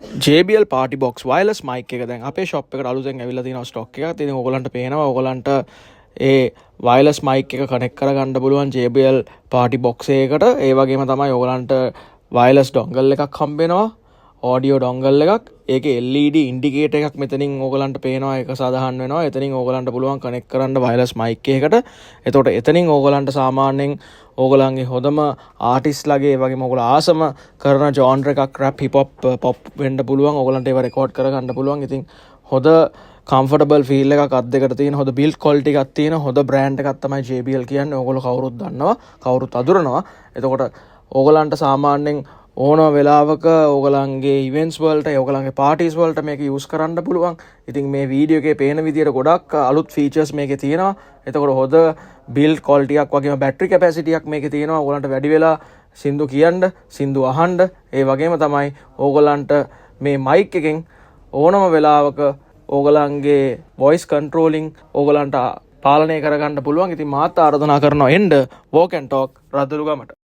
JBL Party Box wireless mic එක දැන් අපේ shop එකට අලුතෙන් ඇවිල්ලා තියෙනවා stock එකක්. ඉතින් ඔයගලන්ට පේනවා ඔයගලන්ට ඒ wireless mic එක connect කරගන්න පුළුවන් JBL Party Box එකකට. ඒ වගේම තමයි ඔයගලන්ට wireless dongle එකක් හම්බ වෙනවා. audio dongle එකක්. ඒකේ LED indicator එකක් මෙතනින් ඕගලන්ට පේනවා. ඒක සාධාරණ වෙනවා. එතනින් ඕගලන්ට පුළුවන් connect කරන්න wireless mic එකකට. එතකොට එතනින් ඕගලන්ට සාමාන්‍යයෙන් ඕගලන්ගේ හොඳම ආටිස්ට්ලාගේ ඒ වගේම ඕගොල්ලෝ ආසම කරන ජෝනර් එකක් රැප් හිප් හොප් පොප් වෙන්න පුළුවන්. ඕගලන්ට ඒව රෙකෝඩ් කරගන්න පුළුවන්. ඉතින් හොඳ කම්ෆර්ටබල් ෆීල් එකක් අත් දෙකට තියෙන හොඳ බිල්ඩ් ක්වොලිටි එකක් තියෙන හොඳ බ්‍රෑන්ඩ් එකක් තමයි JBL කියන්නේ. ඕගොල්ලෝ කවුරුත් දන්නවා. කවුරුත් අඳුරනවා. එතකොට ඕගලන්ට සාමාන්‍යයෙන් ඕනම වෙලාවක ඕගලන්ගේ ඉවෙන්ට්ස් වලට ඕගලන්ගේ පාටිස් වලට මේක යූස් කරන්න පුළුවන්. ඉතින් මේ වීඩියෝ එකේ පේන විදියට ගොඩක් අලුත් ෆීචර්ස් මේකේ තියෙනවා. එතකොට හොඳ බිල්ඩ් ක්වොලිටි එකක් වගේම බැටරි කැපැසිටි එකක් මේකේ තියෙනවා. ඕගලන්ට වැඩි වෙලා සින්දු කියන්න, සින්දු අහන්න, ඒ වගේම තමයි ඕගලන්ට මේ මයික් එකෙන් ඕනම වෙලාවක ඕගලන්ගේ වොයිස් කන්ට්‍රෝලින් ඕගලන්ට පාලනය කරගන්න පුළුවන්. ඉතින් මාත් ආරාධනා කරනවා එන්න walk and talk රදළුගමට.